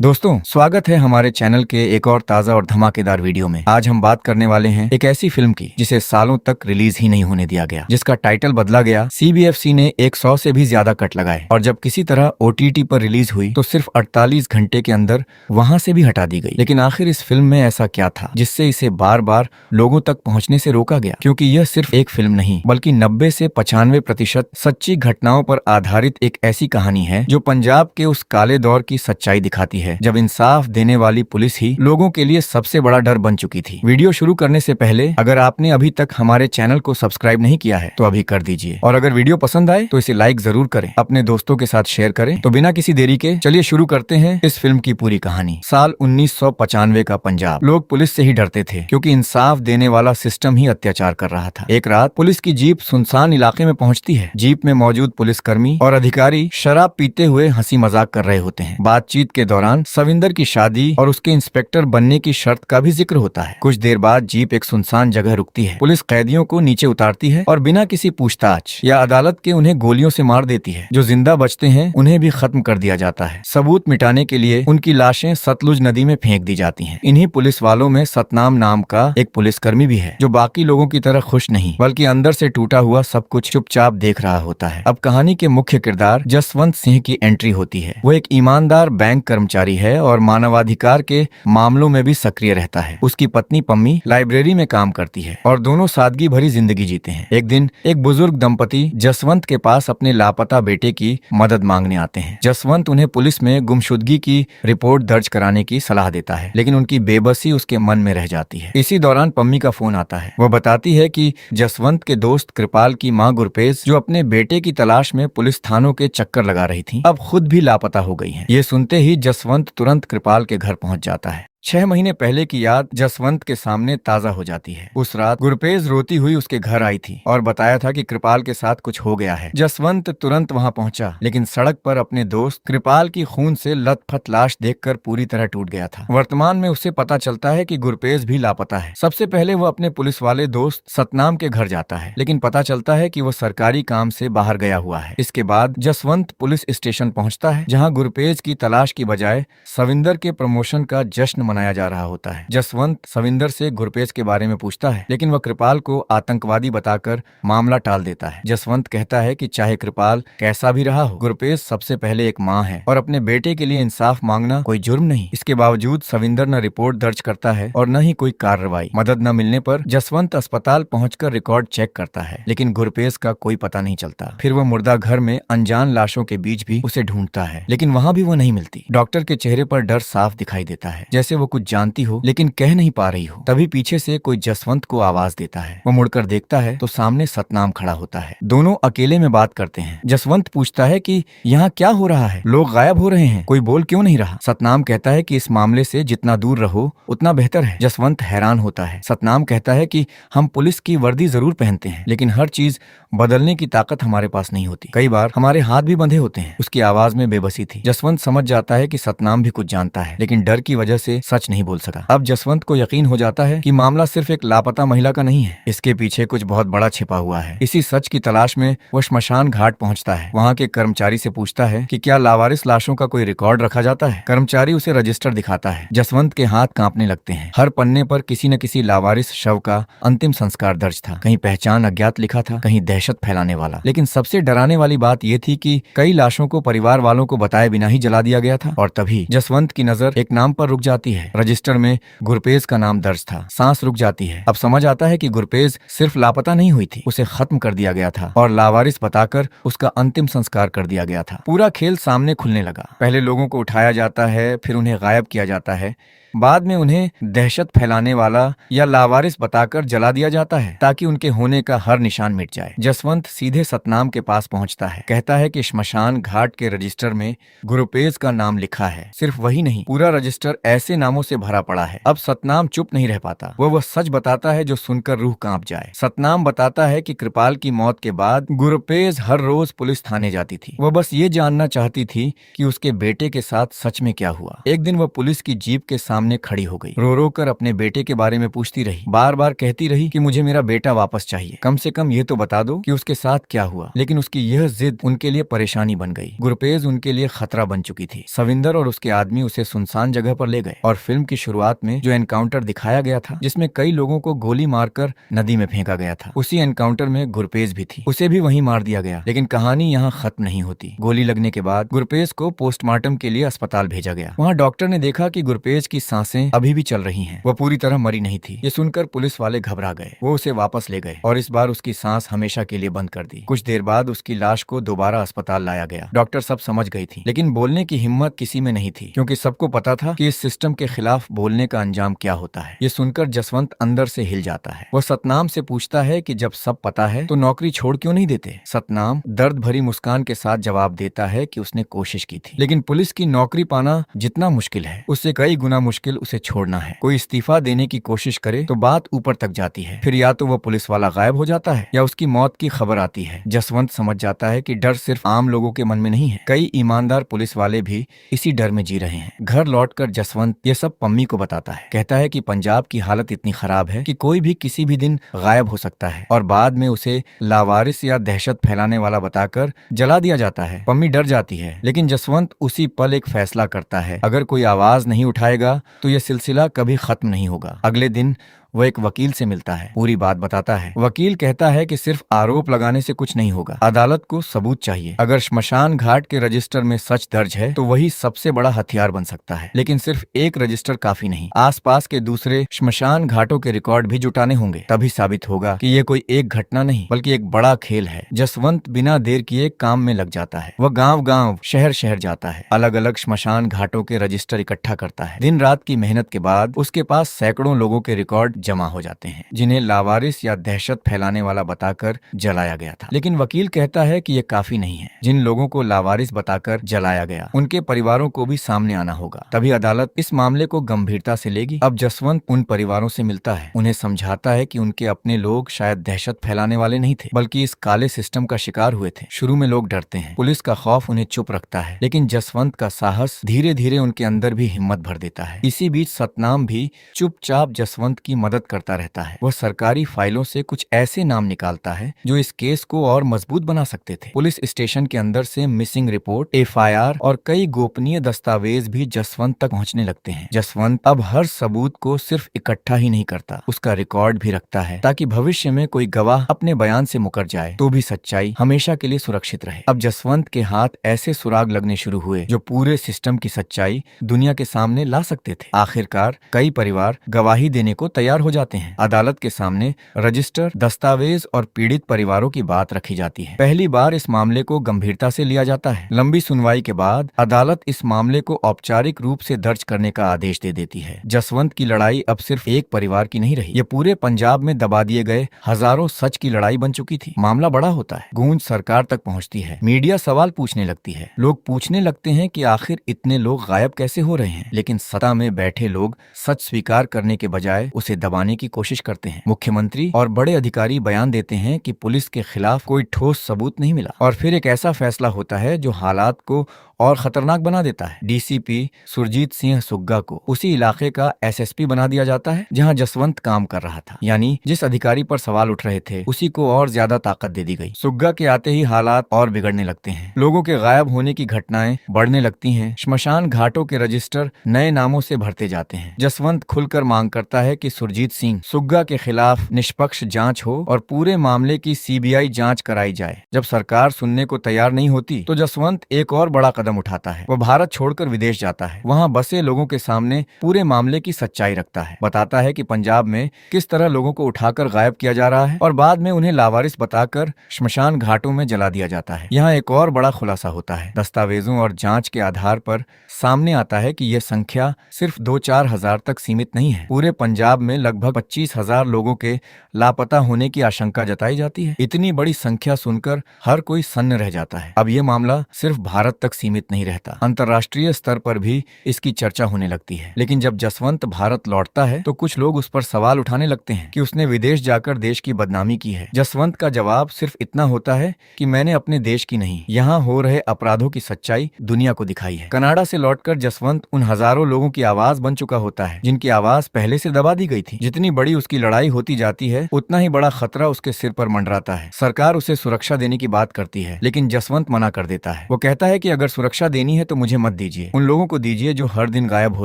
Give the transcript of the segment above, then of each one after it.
दोस्तों, स्वागत है हमारे चैनल के एक और ताज़ा और धमाकेदार वीडियो में। आज हम बात करने वाले हैं एक ऐसी फिल्म की जिसे सालों तक रिलीज ही नहीं होने दिया गया, जिसका टाइटल बदला गया। सीबीएफसी ने 100 से भी ज्यादा कट लगाए और जब किसी तरह ओटीटी पर रिलीज हुई तो सिर्फ 48 घंटे के अंदर वहां से भी हटा दी गई। लेकिन आखिर इस फिल्म में ऐसा क्या था जिससे इसे बार बार लोगों तक पहुंचने से रोका गया? क्योंकि यह सिर्फ एक फिल्म नहीं बल्कि 90 से 95% सच्ची घटनाओं पर आधारित एक ऐसी कहानी है जो पंजाब के उस काले दौर की सच्चाई दिखाती है जब इंसाफ देने वाली पुलिस ही लोगों के लिए सबसे बड़ा डर बन चुकी थी। वीडियो शुरू करने से पहले अगर आपने अभी तक हमारे चैनल को सब्सक्राइब नहीं किया है तो अभी कर दीजिए, और अगर वीडियो पसंद आए तो इसे लाइक जरूर करें, अपने दोस्तों के साथ शेयर करें। तो बिना किसी देरी के चलिए शुरू करते हैं इस फिल्म की पूरी कहानी। साल 1995 का पंजाब। लोग पुलिस से ही डरते थे क्योंकि इंसाफ देने वाला सिस्टम ही अत्याचार कर रहा था। एक रात पुलिस की जीप सुनसान इलाके में पहुंचती है। जीप में मौजूद पुलिसकर्मी और अधिकारी शराब पीते हुए हंसी मजाक कर रहे होते हैं। बातचीत के दौरान सविंदर की शादी और उसके इंस्पेक्टर बनने की शर्त का भी जिक्र होता है। कुछ देर बाद जीप एक सुनसान जगह रुकती है। पुलिस कैदियों को नीचे उतारती है और बिना किसी पूछताछ या अदालत के उन्हें गोलियों से मार देती है। जो जिंदा बचते हैं उन्हें भी खत्म कर दिया जाता है। सबूत मिटाने के लिए उनकी लाशें सतलुज नदी में फेंक दी जाती हैं। इन्हीं पुलिस वालों में सतनाम नाम का एक पुलिसकर्मी भी है जो बाकी लोगों की तरह खुश नहीं बल्कि अंदर से टूटा हुआ सब कुछ चुपचाप देख रहा होता है। अब कहानी के मुख्य किरदार जसवंत सिंह की एंट्री होती है। वो एक ईमानदार बैंक कर्मचारी है और मानवाधिकार के मामलों में भी सक्रिय रहता है। उसकी पत्नी पम्मी लाइब्रेरी में काम करती है और दोनों सादगी भरी जिंदगी जीते हैं। एक दिन एक बुजुर्ग दंपति जसवंत के पास अपने लापता बेटे की मदद मांगने आते हैं। जसवंत उन्हें पुलिस में गुमशुदगी की रिपोर्ट दर्ज कराने की सलाह देता है, लेकिन उनकी बेबसी उसके मन में रह जाती है। इसी दौरान पम्मी का फोन आता है। वह बताती है कि जसवंत के दोस्त कृपाल की माँ गुरपेज, जो अपने बेटे की तलाश में पुलिस थानों के चक्कर लगा रही थी, अब खुद भी लापता हो गई हैं। ये सुनते ही जसवंत तुरंत कृपाल के घर पहुंच जाता है। 6 महीने पहले की याद जसवंत के सामने ताजा हो जाती है। उस रात गुरपेज रोती हुई उसके घर आई थी और बताया था कि कृपाल के साथ कुछ हो गया है। जसवंत तुरंत वहां पहुंचा, लेकिन सड़क पर अपने दोस्त कृपाल की खून से लथपथ लाश देखकर पूरी तरह टूट गया था। वर्तमान में उसे पता चलता है कि गुरपेज भी लापता है। सबसे पहले वो अपने पुलिस वाले दोस्त सतनाम के घर जाता है, लेकिन पता चलता है कि वो सरकारी काम से बाहर गया हुआ है। इसके बाद जसवंत पुलिस स्टेशन पहुंचता है, जहां गुरपेज की तलाश की बजाय सविंदर के प्रमोशन का जश्न मनाया जा रहा होता है। जसवंत सविंदर से गुरपेज के बारे में पूछता है, लेकिन वह कृपाल को आतंकवादी बताकर मामला टाल देता है। जसवंत कहता है कि चाहे कृपाल कैसा भी रहा हो, गुरपेज सबसे पहले एक माँ है और अपने बेटे के लिए इंसाफ मांगना कोई जुर्म नहीं। इसके बावजूद सविंदर न रिपोर्ट दर्ज करता है और न ही कोई कार्रवाई। मदद न मिलने पर जसवंत अस्पताल पहुंचकर रिकॉर्ड चेक करता है, लेकिन गुरपेज का कोई पता नहीं चलता। फिर वह मुर्दा घर में अनजान लाशों के बीच भी उसे ढूंढता है, लेकिन वहाँ भी वो नहीं मिलती। डॉक्टर के चेहरे पर डर साफ दिखाई देता है, जैसे वो कुछ जानती हो लेकिन कह नहीं पा रही हो। तभी पीछे से कोई जसवंत को आवाज देता है। वो मुड़कर देखता है तो सामने सतनाम खड़ा होता है। दोनों अकेले में बात करते हैं। जसवंत पूछता है कि यहाँ क्या हो रहा है, लोग गायब हो रहे हैं, कोई बोल क्यों नहीं रहा? सतनाम कहता है कि इस मामले से जितना दूर रहो उतना बेहतर है। जसवंत हैरान होता है। सतनाम कहता है कि हम पुलिस की वर्दी जरूर पहनते हैं, लेकिन हर चीज बदलने की ताकत हमारे पास नहीं होती। कई बार हमारे हाथ भी बंधे होते हैं। उसकी आवाज में बेबसी थी। जसवंत समझ जाता है कि सतनाम भी कुछ जानता है, लेकिन डर की वजह से सच नहीं बोल सका। अब जसवंत को यकीन हो जाता है कि मामला सिर्फ एक लापता महिला का नहीं है, इसके पीछे कुछ बहुत बड़ा छिपा हुआ है। इसी सच की तलाश में वो श्मशान घाट पहुंचता है। वहाँ के कर्मचारी से पूछता है कि क्या लावारिस लाशों का कोई रिकॉर्ड रखा जाता है। कर्मचारी उसे रजिस्टर दिखाता है। जसवंत के हाथ कांपने लगते हैं। हर पन्ने पर किसी न किसी लावारिस शव का अंतिम संस्कार दर्ज था। कहीं पहचान अज्ञात लिखा था, कहीं दहशत फैलाने वाला। लेकिन सबसे डराने वाली बात यह थी कि कई लाशों को परिवार वालों को बताए बिना ही जला दिया गया था। और तभी जसवंत की नजर एक नाम पर रुक जाती है। रजिस्टर में गुरपेज का नाम दर्ज था। सांस रुक जाती है। अब समझ आता है कि गुरपेज सिर्फ लापता नहीं हुई थी, उसे खत्म कर दिया गया था और लावारिस बताकर उसका अंतिम संस्कार कर दिया गया था। पूरा खेल सामने खुलने लगा। पहले लोगों को उठाया जाता है, फिर उन्हें गायब किया जाता है, बाद में उन्हें दहशत फैलाने वाला या लावारिस बताकर जला दिया जाता है ताकि उनके होने का हर निशान मिट जाए। जसवंत सीधे सतनाम के पास पहुंचता है। कहता है कि श्मशान घाट के रजिस्टर में गुरपेज का नाम लिखा है। सिर्फ वही नहीं, पूरा रजिस्टर ऐसे नामों नामों से भरा पड़ा है। अब सतनाम चुप नहीं रह पाता। वह सच बताता है जो सुनकर रूह कांप जाए। सतनाम बताता है कि कृपाल की मौत के बाद गुरपेज हर रोज पुलिस थाने जाती थी। वह बस ये जानना चाहती थी कि उसके बेटे के साथ सच में क्या हुआ। एक दिन वह पुलिस की जीप के सामने खड़ी हो गई। रो रो कर अपने बेटे के बारे में पूछती रही। बार बार कहती रही कि मुझे मेरा बेटा वापस चाहिए, कम से कम ये तो बता दो कि उसके साथ क्या हुआ। लेकिन उसकी यह जिद उनके लिए परेशानी बन गई। गुरपेज उनके लिए खतरा बन चुकी थी। सविंदर और उसके आदमी उसे सुनसान जगह पर ले गए और फिल्म की शुरुआत में जो एनकाउंटर दिखाया गया था, जिसमें कई लोगों को गोली मारकर नदी में फेंका गया था, उसी एनकाउंटर में गुरपेज भी थी। उसे भी वहीं मार दिया गया। लेकिन कहानी यहाँ खत्म नहीं होती। गोली लगने के बाद गुरपेज को पोस्टमार्टम के लिए अस्पताल भेजा गया। वहाँ डॉक्टर ने देखा कि गुरपेज की सांसें अभी भी चल रही हैं। वह पूरी तरह मरी नहीं थी। ये सुनकर पुलिस वाले घबरा गए। वो उसे वापस ले गए और इस बार उसकी सांस हमेशा के लिए बंद कर दी। कुछ देर बाद उसकी लाश को दोबारा अस्पताल लाया गया। डॉक्टर सब समझ गई थी, लेकिन बोलने की हिम्मत किसी में नहीं थी, क्योंकि सबको पता था कि इस सिस्टम के खिलाफ बोलने का अंजाम क्या होता है। ये सुनकर जसवंत अंदर से हिल जाता है। वह सतनाम से पूछता है कि जब सब पता है तो नौकरी छोड़ क्यों नहीं देते। सतनाम दर्द भरी मुस्कान के साथ जवाब देता है कि उसने कोशिश की थी, लेकिन पुलिस की नौकरी पाना जितना मुश्किल है, उससे कई गुना मुश्किल उसे छोड़ना है। कोई इस्तीफा देने की कोशिश करे तो बात ऊपर तक जाती है। फिर या तो वह पुलिस वाला गायब हो जाता है या उसकी मौत की खबर आती है। जसवंत समझ जाता है कि डर सिर्फ आम लोगों के मन में नहीं है, कई ईमानदार पुलिस वाले भी इसी डर में जी रहे हैं। घर लौटकर जसवंत ये सब पम्मी को बताता है। कहता है कि पंजाब की हालत इतनी खराब है कि कोई भी किसी भी दिन गायब हो सकता है और बाद में उसे लावारिस या दहशत फैलाने वाला बताकर जला दिया जाता है। पम्मी डर जाती है, लेकिन जसवंत उसी पल एक फैसला करता है। अगर कोई आवाज नहीं उठाएगा तो यह सिलसिला कभी खत्म नहीं होगा। अगले दिन वह एक वकील से मिलता है, पूरी बात बताता है। वकील कहता है कि सिर्फ आरोप लगाने से कुछ नहीं होगा, अदालत को सबूत चाहिए। अगर श्मशान घाट के रजिस्टर में सच दर्ज है तो वही सबसे बड़ा हथियार बन सकता है। लेकिन सिर्फ एक रजिस्टर काफी नहीं, आसपास के दूसरे श्मशान घाटों के रिकॉर्ड भी जुटाने होंगे। तभी साबित होगा कि ये कोई एक घटना नहीं बल्कि एक बड़ा खेल है। जसवंत बिना देर किए काम में लग जाता है। वह गाँव गाँव शहर शहर जाता है, अलग अलग श्मशान घाटों के रजिस्टर इकट्ठा करता है। दिन रात की मेहनत के बाद उसके पास सैकड़ों लोगों के रिकॉर्ड जमा हो जाते हैं, जिन्हें लावारिस या दहशत फैलाने वाला बताकर जलाया गया था। लेकिन वकील कहता है कि यह काफी नहीं है। जिन लोगों को लावारिस बताकर जलाया गया उनके परिवारों को भी सामने आना होगा, तभी अदालत इस मामले को गंभीरता से लेगी। अब जसवंत उन परिवारों से मिलता है, उन्हें समझाता है कि उनके अपने लोग शायद दहशत फैलाने वाले नहीं थे, बल्कि इस काले सिस्टम का शिकार हुए थे। शुरू में लोग डरते हैं, पुलिस का खौफ उन्हें चुप रखता है, लेकिन जसवंत का साहस धीरे धीरे उनके अंदर भी हिम्मत भर देता है। इसी बीच सतनाम भी चुपचाप जसवंत की मदद करता रहता है। वह सरकारी फाइलों से कुछ ऐसे नाम निकालता है जो इस केस को और मजबूत बना सकते थे। पुलिस स्टेशन के अंदर से मिसिंग रिपोर्ट, एफआईआर और कई गोपनीय दस्तावेज भी जसवंत तक पहुंचने लगते हैं। जसवंत अब हर सबूत को सिर्फ इकट्ठा ही नहीं करता, उसका रिकॉर्ड भी रखता है, ताकि भविष्य में कोई गवाह अपने बयान से मुकर जाए तो भी सच्चाई हमेशा के लिए सुरक्षित रहे। अब जसवंत के हाथ ऐसे सुराग लगने शुरू हुए जो पूरे सिस्टम की सच्चाई दुनिया के सामने ला सकते थे। आखिरकार कई परिवार गवाही देने को तैयार हो जाते हैं। अदालत के सामने रजिस्टर, दस्तावेज और पीड़ित परिवारों की बात रखी जाती है। पहली बार इस मामले को गंभीरता से लिया जाता है। लंबी सुनवाई के बाद अदालत इस मामले को औपचारिक रूप से दर्ज करने का आदेश दे देती है। जसवंत की लड़ाई अब सिर्फ एक परिवार की नहीं रही, ये पूरे पंजाब में दबा दिए गए हजारों सच की लड़ाई बन चुकी थी। मामला बड़ा होता है, गूंज सरकार तक पहुंचती है, मीडिया सवाल पूछने लगती है, लोग पूछने लगते हैं कि आखिर इतने लोग गायब कैसे हो रहे हैं। लेकिन सत्ता में बैठे लोग सच स्वीकार करने के बजाय उसे दबाने की कोशिश करते हैं। मुख्यमंत्री और बड़े अधिकारी बयान देते हैं कि पुलिस के खिलाफ कोई ठोस सबूत नहीं मिला, और फिर एक ऐसा फैसला होता है जो हालात को और खतरनाक बना देता है। डीसीपी सुरजीत सिंह सुग्गा को उसी इलाके का एसएसपी बना दिया जाता है जहां जसवंत काम कर रहा था, यानी जिस अधिकारी पर सवाल उठ रहे थे उसी को और ज्यादा ताकत दे दी गई। सुग्गा के आते ही हालात और बिगड़ने लगते हैं, लोगों के गायब होने की घटनाएं बढ़ने लगती हैं, श्मशान घाटों के रजिस्टर नए नामों से भरते जाते हैं। जसवंत खुलकर मांग करता है कि सुरजीत सिंह सुग्गा के खिलाफ निष्पक्ष जांच हो और पूरे मामले की सीबीआई जांच कराई जाए। जब सरकार सुनने को तैयार नहीं होती तो जसवंत एक और बड़ा कदम उठाता है। वह भारत छोड़कर विदेश जाता है, वहां बसे लोगों के सामने पूरे मामले की सच्चाई रखता है, बताता है कि पंजाब में किस तरह लोगों को उठाकर गायब किया जा रहा है और बाद में उन्हें लावारिस बताकर श्मशान घाटों में जला दिया जाता है। यहाँ एक और बड़ा खुलासा होता है। दस्तावेजों और जांच के आधार पर सामने आता है कि यह संख्या सिर्फ 2-4 हजार तक सीमित नहीं है। पूरे पंजाब में लगभग 25,000 लोगों के लापता होने की आशंका जताई जाती है। इतनी बड़ी संख्या सुनकर हर कोई सन्न रह जाता है। अब यह मामला सिर्फ भारत तक सीमित सीमित नहीं रहता, अंतर्राष्ट्रीय स्तर पर भी इसकी चर्चा होने लगती है। लेकिन जब जसवंत भारत लौटता है तो कुछ लोग उस पर सवाल उठाने लगते हैं कि उसने विदेश जाकर देश की बदनामी की है। जसवंत का जवाब सिर्फ इतना होता है कि मैंने अपने देश की नहीं, यहाँ हो रहे अपराधों की सच्चाई दुनिया को दिखाई है। कनाडा से लौटकर जसवंत उन हजारों लोगों की आवाज बन चुका होता है जिनकी आवाज पहले से दबा दी गई थी। जितनी बड़ी उसकी लड़ाई होती जाती है उतना ही बड़ा खतरा उसके सिर पर मंडराता है। सरकार उसे सुरक्षा देने की बात करती है लेकिन जसवंत मना कर देता है। वो कहता है कि अगर सुरक्षा देनी है तो मुझे मत दीजिए, उन लोगों को दीजिए जो हर दिन गायब हो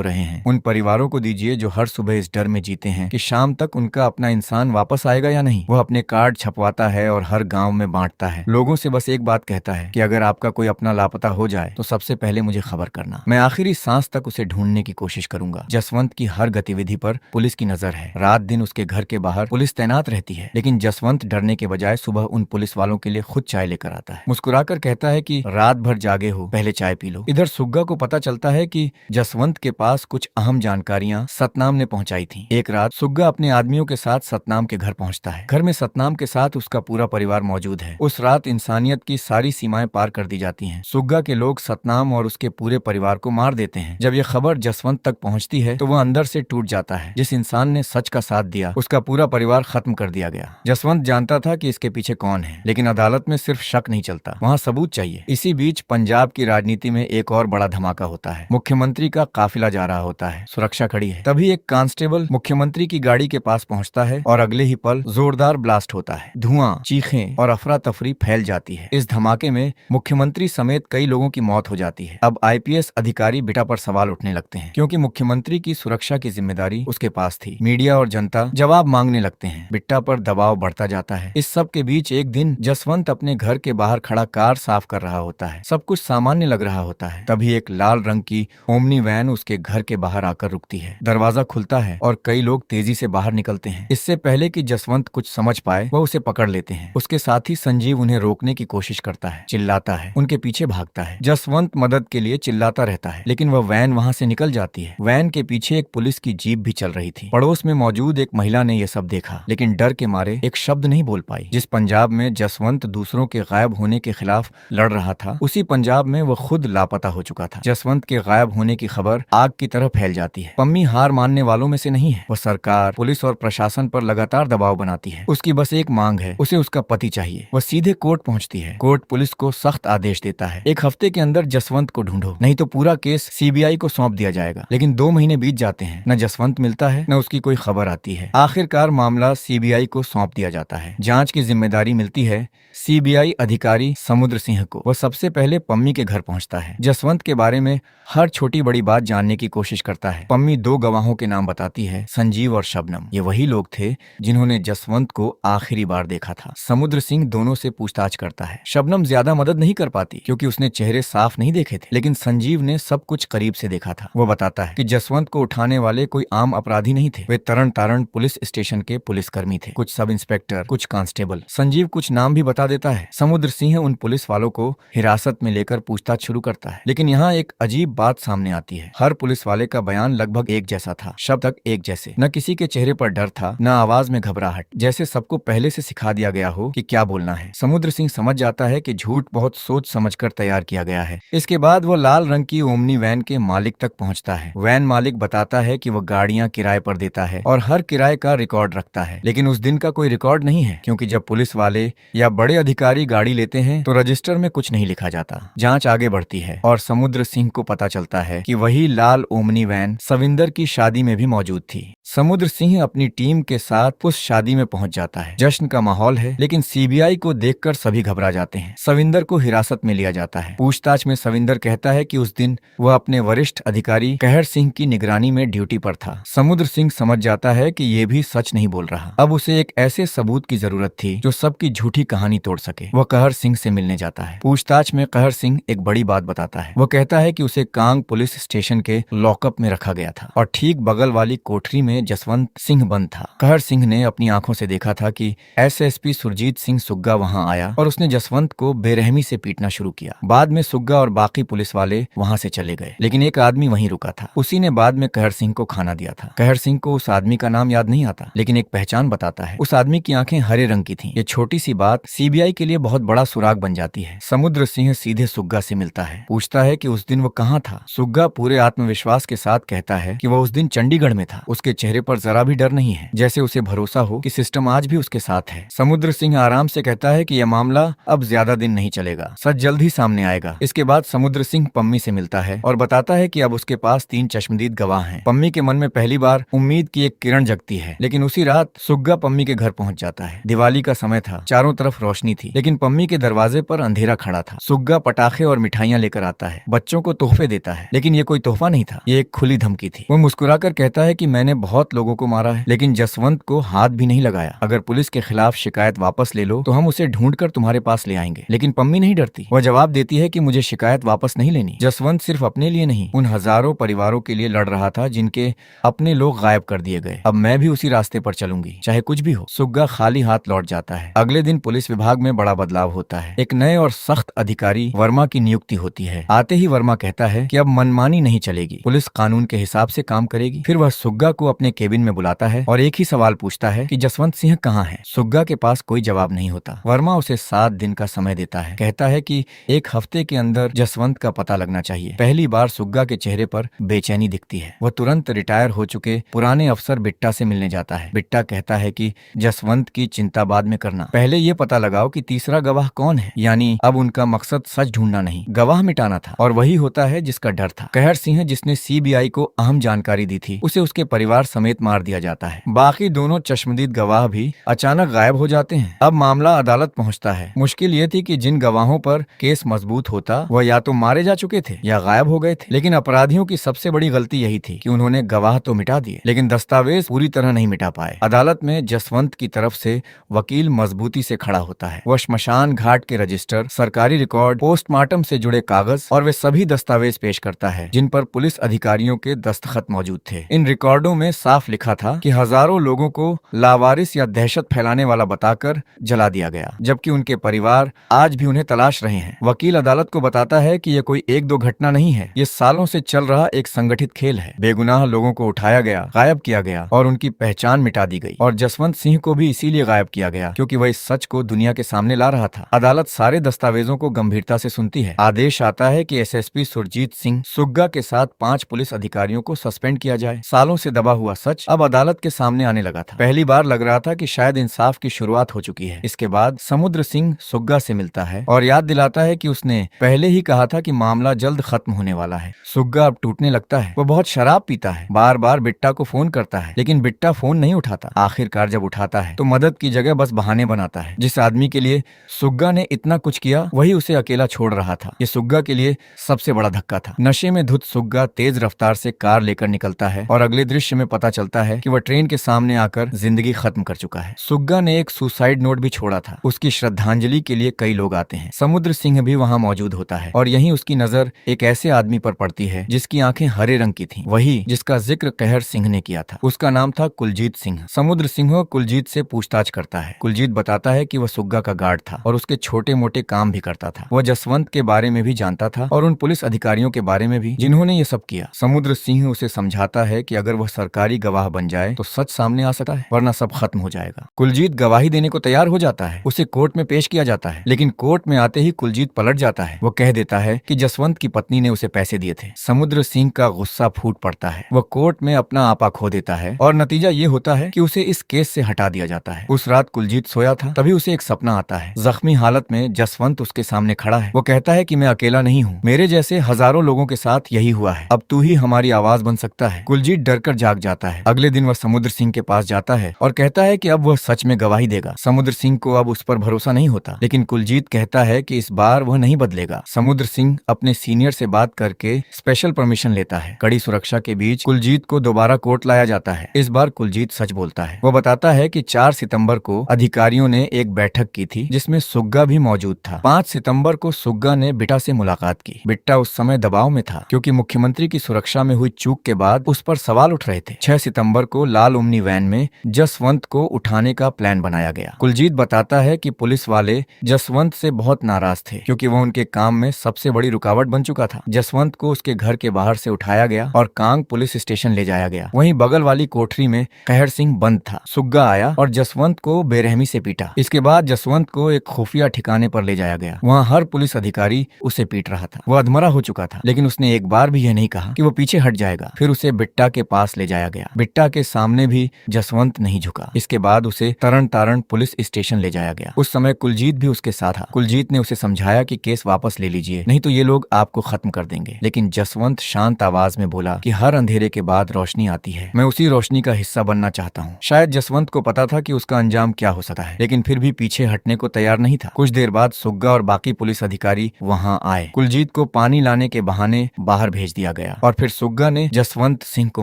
रहे हैं, उन परिवारों को दीजिए जो हर सुबह इस डर में जीते हैं कि शाम तक उनका अपना इंसान वापस आएगा या नहीं। वह अपने कार्ड छपवाता है और हर गांव में बांटता है। लोगों से बस एक बात कहता है कि अगर आपका कोई अपना लापता हो जाए तो सबसे पहले मुझे खबर करना, मैं आखिरी सांस तक उसे ढूंढने की कोशिश करूंगा। जसवंत की हर गतिविधि पर पुलिस की नजर है। रात दिन उसके घर के बाहर पुलिस तैनात रहती है, लेकिन जसवंत डरने के बजाय सुबह उन पुलिस वालों के लिए खुद चाय लेकर आता है। मुस्कुराकर कहता है कि रात भर जागे हो, पहले चाय पी लो। इधर सुग्गा को पता चलता है कि जसवंत के पास कुछ अहम जानकारियां सतनाम ने पहुंचाई थी। एक रात सुग्गा अपने आदमियों के साथ सतनाम के घर पहुंचता है। घर में सतनाम के साथ उसका पूरा परिवार मौजूद है। उस रात इंसानियत की सारी सीमाएं पार कर दी जाती हैं। सुग्गा के लोग सतनाम और उसके पूरे परिवार को मार देते हैं। जब यह खबर जसवंत तक पहुंचती है तो वह अंदर से टूट जाता है। जिस इंसान ने सच का साथ दिया उसका पूरा परिवार खत्म कर दिया गया। जसवंत जानता था कि इसके पीछे कौन है, लेकिन अदालत में सिर्फ शक नहीं चलता, वहाँ सबूत चाहिए। इसी बीच पंजाब की राजनीति में एक और बड़ा धमाका होता है। मुख्यमंत्री का काफिला जा रहा होता है, सुरक्षा खड़ी है। तभी एक कांस्टेबल मुख्यमंत्री की गाड़ी के पास पहुंचता है और अगले ही पल जोरदार ब्लास्ट होता है। धुआं, चीखें और अफरा तफरी फैल जाती है। इस धमाके में मुख्यमंत्री समेत कई लोगों की मौत हो जाती है। अब आईपीएस अधिकारी बिटा पर सवाल उठने लगते हैं क्योंकि मुख्यमंत्री की सुरक्षा की जिम्मेदारी उसके पास थी। मीडिया और जनता जवाब मांगने लगते हैं। बिट्टा पर दबाव बढ़ता जाता है। इस सब के बीच एक दिन जसवंत अपने घर के बाहर खड़ा कार साफ कर रहा होता है। सब कुछ सामान्य लग रहा होता है। तभी एक लाल रंग की ओमनी वैन उसके घर के बाहर आकर रुकती है। दरवाजा खुलता है और कई लोग तेजी से बाहर निकलते हैं। इससे पहले कि जसवंत कुछ समझ पाए वह उसे पकड़ लेते हैं। उसके साथ ही संजीव उन्हें रोकने की कोशिश करता है, चिल्लाता है, उनके पीछे भागता है। जसवंत मदद के लिए चिल्लाता रहता है, लेकिन वह वैन वहां से निकल जाती है। वैन के पीछे एक पुलिस की जीप भी चल रही थी। पड़ोस में मौजूद एक महिला ने यह सब देखा, लेकिन डर के मारे एक शब्द नहीं बोल पाई। जिस पंजाब में जसवंत दूसरों के गायब होने के खिलाफ लड़ रहा था, उसी पंजाब में वह खुद लापता हो चुका था। जसवंत के गायब होने की खबर आग की तरह फैल जाती है। पम्मी हार मानने वालों में से नहीं है। वह सरकार, पुलिस और प्रशासन पर लगातार दबाव बनाती है। उसकी बस एक मांग है, उसे उसका पति चाहिए। वह सीधे कोर्ट पहुंचती है। कोर्ट पुलिस को सख्त आदेश देता है, 1 हफ्ते के अंदर जसवंत को ढूंढो, नहीं तो पूरा केस सीबीआई को सौंप दिया जाएगा। लेकिन 2 महीने बीत जाते हैं, न जसवंत मिलता है न उसकी कोई खबर आती है। आखिरकार मामला सीबीआई को सौंप दिया जाता है। जांच की जिम्मेदारी मिलती है सीबीआई अधिकारी समुद्र सिंह को। वह सबसे पहले पम्मी के घर पहुंचता है। जसवंत के बारे में हर छोटी बड़ी बात जानने की कोशिश करता है। पम्मी 2 गवाहों के नाम बताती है, संजीव और शबनम। ये वही लोग थे जिन्होंने जसवंत को आखिरी बार देखा था। समुद्र सिंह दोनों से पूछताछ करता है। शबनम ज्यादा मदद नहीं कर पाती क्योंकि उसने चेहरे साफ नहीं देखे थे, लेकिन संजीव ने सब कुछ करीब से देखा था। वो बताता है कि जसवंत को उठाने वाले कोई आम अपराधी नहीं थे, वे तरन तारण पुलिस स्टेशन के पुलिसकर्मी थे, कुछ सब इंस्पेक्टर, कुछ कांस्टेबल। संजीव कुछ नाम भी बता देता है। समुद्र सिंह उन पुलिस वालों को हिरासत में लेकर पूछताछ शुरू करता है, लेकिन यहाँ एक अजीब बात सामने आती है। हर पुलिस वाले का बयान लगभग एक जैसा था, शब्द तक एक जैसे। न किसी के चेहरे पर डर था, न आवाज में घबराहट, जैसे सबको पहले से सिखा दिया गया हो कि क्या बोलना है। समुद्र सिंह समझ जाता है कि झूठ बहुत सोच समझकर तैयार किया गया है। इसके बाद वो लाल रंग की ओमनी वैन के मालिक तक पहुंचता है। वैन मालिक बताता है कि वो गाड़ियां किराए पर देता है और हर किराए का रिकॉर्ड रखता है, लेकिन उस दिन का कोई रिकॉर्ड नहीं है क्योंकि जब पुलिस वाले या बड़े अधिकारी गाड़ी लेते हैं तो रजिस्टर में कुछ नहीं लिखा जाता। जांच आगे बढ़ती है और समुद्र सिंह को पता चलता है कि वही लाल ओमनी वैन सविंदर की शादी में भी मौजूद थी। समुद्र सिंह अपनी टीम के साथ उस शादी में पहुंच जाता है। जश्न का माहौल है, लेकिन सीबीआई को देखकर सभी घबरा जाते हैं। सविंदर को हिरासत में लिया जाता है। पूछताछ में सविंदर कहता है कि उस दिन वह अपने वरिष्ठ अधिकारी कहर सिंह की निगरानी में ड्यूटी पर था। समुद्र सिंह समझ जाता है कि ये भी सच नहीं बोल रहा। अब उसे एक ऐसे सबूत की जरूरत थी जो सबकी झूठी कहानी तोड़ सके। वह कहर सिंह से मिलने जाता है। पूछताछ में कहर सिंह एक बड़ी बात बताता है। वह कहता है कि उसे कांग पुलिस स्टेशन के लॉकअप में रखा गया था और ठीक बगल वाली कोठरी में जसवंत सिंह बंद था। कहर सिंह ने अपनी आंखों से देखा था कि एसएसपी सुरजीत सिंह सुग्गा वहां आया और उसने जसवंत को बेरहमी से पीटना शुरू किया। बाद में सुग्गा और बाकी पुलिस वाले वहां से चले गए, लेकिन एक आदमी वहीं रुका था। उसी ने बाद में कहर सिंह को खाना दिया था। कहर सिंह को उस आदमी का नाम याद नहीं आता, लेकिन एक पहचान बताता है। उस आदमी की आंखें हरे रंग की थीं। ये छोटी सी बात सीबीआई के लिए बहुत बड़ा सुराग बन जाती है। समुद्र सिंह सीधे सुग्गा से से मिलता है, पूछता है कि उस दिन वो कहाँ था। सुग्गा पूरे आत्मविश्वास के साथ कहता है कि वह उस दिन चंडीगढ़ में था। उसके चेहरे पर जरा भी डर नहीं है, जैसे उसे भरोसा हो कि सिस्टम आज भी उसके साथ है। समुद्र सिंह आराम से कहता है कि यह मामला अब ज्यादा दिन नहीं चलेगा, सच जल्द ही सामने आएगा। इसके बाद समुद्र सिंह पम्मी से मिलता है और बताता है कि अब उसके पास 3 चश्मदीद गवाह हैं। पम्मी के मन में पहली बार उम्मीद की एक किरण जगती है, लेकिन उसी रात सुग्गा पम्मी के घर पहुंच जाता है। दिवाली का समय था, चारों तरफ रोशनी थी, लेकिन पम्मी के दरवाजे पर अंधेरा खड़ा था। सुग्गा पटाखे और मिठाइयां लेकर आता है, बच्चों को तोहफे देता है, लेकिन ये कोई तोहफा नहीं था, ये एक खुली धमकी थी। वो मुस्कुराकर कहता है कि मैंने बहुत लोगों को मारा है, लेकिन जसवंत को हाथ भी नहीं लगाया। अगर पुलिस के खिलाफ शिकायत वापस ले लो तो हम उसे ढूंढकर तुम्हारे पास ले आएंगे। लेकिन पम्मी नहीं डरती, वह जवाब देती है कि मुझे शिकायत वापस नहीं लेनी। जसवंत सिर्फ अपने लिए नहीं, उन हजारों परिवारों के लिए लड़ रहा था जिनके अपने लोग गायब कर दिए गए। अब मैं भी उसी रास्ते पर चलूंगी, चाहे कुछ भी हो। सुग्गा खाली हाथ लौट जाता है। अगले दिन पुलिस विभाग में बड़ा बदलाव होता है। एक नए और सख्त अधिकारी वर्मा की नियुक्ति होती है। आते ही वर्मा कहता है कि अब मनमानी नहीं चलेगी, पुलिस कानून के हिसाब से काम करेगी। फिर वह सुग्गा को अपने केबिन में बुलाता है और एक ही सवाल पूछता है कि जसवंत सिंह कहाँ है। सुग्गा के पास कोई जवाब नहीं होता। वर्मा उसे 7 दिन का समय देता है, कहता है कि 1 हफ्ते के अंदर जसवंत का पता लगना चाहिए। पहली बार सुग्गा के चेहरे पर बेचैनी दिखती है। वह तुरंत रिटायर हो चुके पुराने अफसर बिट्टा से मिलने जाता है। बिट्टा कहता है कि जसवंत की चिंता बाद में करना, पहले ये पता लगाओ कि तीसरा गवाह कौन है। यानी अब उनका मकसद सच ढूंढना नहीं, गवाह मिटाना था, और वही होता है जिसका डर था। कहर सिंह जिसने सीबीआई को अहम जानकारी दी थी, उसे उसके परिवार समेत मार दिया जाता है। बाकी दोनों चश्मदीद गवाह भी अचानक गायब हो जाते हैं। अब मामला अदालत पहुंचता है। मुश्किल ये थी कि जिन गवाहों पर केस मजबूत होता वह या तो मारे जा चुके थे या गायब हो गए थे। लेकिन अपराधियों की सबसे बड़ी गलती यही थी कि उन्होंने गवाह तो मिटा दिए, लेकिन दस्तावेज पूरी तरह नहीं मिटा पाए। अदालत में जसवंत की तरफ से वकील मजबूती से खड़ा होता है। वह श्मशान घाट के रजिस्टर, सरकारी रिकॉर्ड, पोस्टमार्टम से जुड़े कागज और वे सभी दस्तावेज पेश करता है जिन पर पुलिस अधिकारियों के दस्तखत मौजूद थे। इन रिकॉर्डों में साफ लिखा था कि हजारों लोगों को लावारिस या दहशत फैलाने वाला बताकर जला दिया गया, जबकि उनके परिवार आज भी उन्हें तलाश रहे हैं। वकील अदालत को बताता है कि यह कोई 1-2 घटना नहीं है, ये सालों से चल रहा एक संगठित खेल है। बेगुनाह लोगों को उठाया गया, गायब किया गया और उनकी पहचान मिटा दी गई। और जसवंत सिंह को भी इसीलिए गायब किया गया क्योंकि वह इस सच को दुनिया के सामने ला रहा था। अदालत सारे दस्तावेजों को गंभीरता से सुनती है। आदेश आता है कि एसएसपी सुरजीत सिंह सुग्गा के साथ 5 पुलिस अधिकारियों को सस्पेंड किया जाए। सालों से दबा हुआ सच अब अदालत के सामने आने लगा था। पहली बार लग रहा था कि शायद इंसाफ की शुरुआत हो चुकी है। इसके बाद समुद्र सिंह सुग्गा से मिलता है और याद दिलाता है कि उसने पहले ही कहा था कि मामला जल्द खत्म होने वाला है। सुग्गा अब टूटने लगता है। वो बहुत शराब पीता है, बार बार बिट्टा को फोन करता है, लेकिन बिट्टा फोन नहीं उठाता। आखिरकार जब उठाता है तो मदद की जगह बस बहाने बनाता है। जिस आदमी के लिए सुग्गा ने इतना कुछ किया वही उसे अकेला छोड़ रहा था। ये सुग्गा के लिए सबसे बड़ा धक्का था। नशे में धुत सुग्गा तेज रफ्तार से कार लेकर निकलता है और अगले दृश्य में पता चलता है कि वह ट्रेन के सामने आकर जिंदगी खत्म कर चुका है। सुग्गा ने एक सुसाइड नोट भी छोड़ा था। उसकी श्रद्धांजलि के लिए कई लोग आते हैं। समुद्र सिंह भी वहाँ मौजूद होता है और यहीं उसकी नजर एक ऐसे आदमी पर पड़ती है जिसकी आंखें हरे रंग की थीं, वही जिसका जिक्र कहर सिंह ने किया था। उसका नाम था कुलजीत सिंह। समुद्र सिंह कुलजीत से पूछताछ करता है। कुलजीत बताता है कि वह सुग्गा का गार्ड था और उसके छोटे मोटे काम भी करता था। वह जसवंत के बारे में भी जानता था और उन पुलिस अधिकारियों के बारे में भी जिन्होंने ये सब किया। समुद्र सिंह उसे समझाता है कि अगर वह सरकारी गवाह बन जाए तो सच सामने आ सकता है, वरना सब खत्म हो जाएगा। कुलजीत गवाही देने को तैयार हो जाता है। उसे कोर्ट में पेश किया जाता है, लेकिन कोर्ट में आते ही कुलजीत पलट जाता है। वो कह देता है कि जसवंत की पत्नी ने उसे पैसे दिए थे। समुद्र सिंह का गुस्सा फूट पड़ता है। वह कोर्ट में अपना आपा खो देता है और नतीजा ये होता है कि उसे इस केस से हटा दिया जाता है। उस रात कुलजीत सोया था, तभी उसे एक सपना आता है। जख्मी हालत में जसवंत उसके सामने खड़ा है। वो कहता है कि मैं अकेला नहीं हूँ, मेरे जैसे हजारों लोगों के साथ यही हुआ है, अब तू ही हमारी आवाज बन सकता है। कुलजीत डरकर जाग जाता है। अगले दिन वह समुद्र सिंह के पास जाता है और कहता है कि अब वह सच में गवाही देगा। समुद्र सिंह को अब उस पर भरोसा नहीं होता, लेकिन कुलजीत कहता है कि इस बार वह नहीं बदलेगा। समुद्र सिंह अपने सीनियर से बात करके स्पेशल परमिशन लेता है। कड़ी सुरक्षा के बीच कुलजीत को दोबारा कोर्ट लाया जाता है। इस बार कुलजीत सच बोलता है। वो बताता है कि 4 सितंबर को अधिकारियों ने एक बैठक की थी जिसमें सुग्गा भी मौजूद था। 5 सितंबर को सुग्गा ने बिट्टा से मुलाकात की। बिट्टा उस समय दबाव में था क्योंकि मुख्यमंत्री की सुरक्षा में हुई चूक के बाद उस पर सवाल उठ रहे थे। 6 सितंबर को लाल ओमनी वैन में जसवंत को उठाने का प्लान बनाया गया। कुलजीत बताता है कि पुलिस वाले जसवंत से बहुत नाराज थे क्योंकि वह उनके काम में सबसे बड़ी रुकावट बन चुका था। जसवंत को उसके घर के बाहर से उठाया गया और कांग पुलिस स्टेशन ले जाया गया। वहीं बगल वाली कोठरी में कहर सिंह बंद था। सुग्गा आया और जसवंत को बेरहमी से पीटा। इसके बाद जसवंत को एक खुफिया ठिकाने पर ले जाया गया। वहाँ हर पुलिस अधिकारी भी उसे पीट रहा था। वो अधमरा हो चुका था, लेकिन उसने एक बार भी यह नहीं कहा कि वो पीछे हट जाएगा। फिर उसे बिट्टा के पास ले जाया गया। बिट्टा के सामने भी जसवंत नहीं झुका। इसके बाद उसे तरन तारण पुलिस स्टेशन ले जाया गया। उस समय कुलजीत भी उसके साथ था। कुलजीत ने उसे समझाया कि केस वापस ले लीजिए, नहीं तो ये लोग आपको खत्म कर देंगे। लेकिन जसवंत शांत आवाज में बोला कि हर अंधेरे के बाद रोशनी आती है, मैं उसी रोशनी का हिस्सा बनना चाहता हूँ। शायद जसवंत को पता था कि उसका अंजाम क्या हो सकता है, लेकिन फिर भी पीछे हटने को तैयार नहीं था। कुछ देर बाद सुग्गा और बाकी पुलिस अधिकारी वहाँ आए। कुलजीत को पानी लाने के बहाने बाहर भेज दिया गया और फिर सुग्गा ने जसवंत सिंह को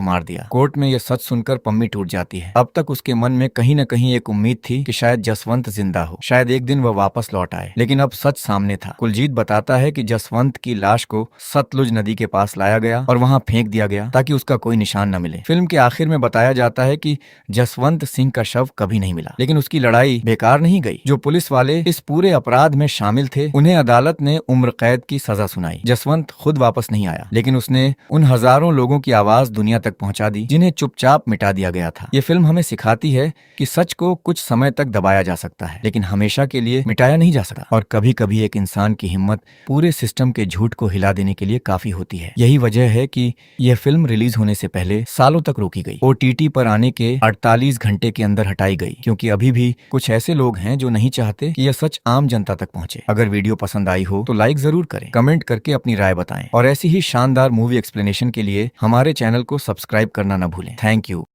मार दिया। कोर्ट में यह सच सुनकर पम्मी टूट जाती है। अब तक उसके मन में कहीं न कहीं एक उम्मीद थी कि शायद जसवंत जिंदा हो, शायद एक दिन वह वापस लौट आए, लेकिन अब सच सामने था। कुलजीत बताता है कि जसवंत की लाश को सतलुज नदी के पास लाया गया और वहाँ फेंक दिया गया ताकि उसका कोई निशान न मिले। फिल्म के आखिर में बताया जाता है कि जसवंत सिंह का शव कभी नहीं मिला, लेकिन उसकी लड़ाई बेकार नहीं गई। जो पुलिस वाले इस पूरे अपराध में शामिल थे, उन्हें अदालत ने उम्र कैद की सजा सुनाई। जसवंत खुद वापस नहीं आया, लेकिन उसने उन हजारों लोगों की आवाज दुनिया तक पहुंचा दी जिन्हें चुपचाप मिटा दिया गया था। ये फिल्म हमें सिखाती है कि सच को कुछ समय तक दबाया जा सकता है, लेकिन हमेशा के लिए मिटाया नहीं जा सकता। और कभी कभी एक इंसान की हिम्मत पूरे सिस्टम के झूठ को हिला देने के लिए काफी होती है। यही वजह है कि यह फिल्म रिलीज होने से पहले सालों तक रोकी गई, OTT पर आने के 48 घंटे के अंदर हटाई गई, क्योंकि अभी भी कुछ ऐसे लोग हैं जो नहीं चाहते कि यह सच आम जनता तक पहुंचे। अगर वीडियो पसंद आई हो तो लाइक जरूर करें, कमेंट करके अपनी राय बताएं और ऐसी ही शानदार मूवी एक्सप्लेनेशन के लिए हमारे चैनल को सब्सक्राइब करना न भूलें। Thank you.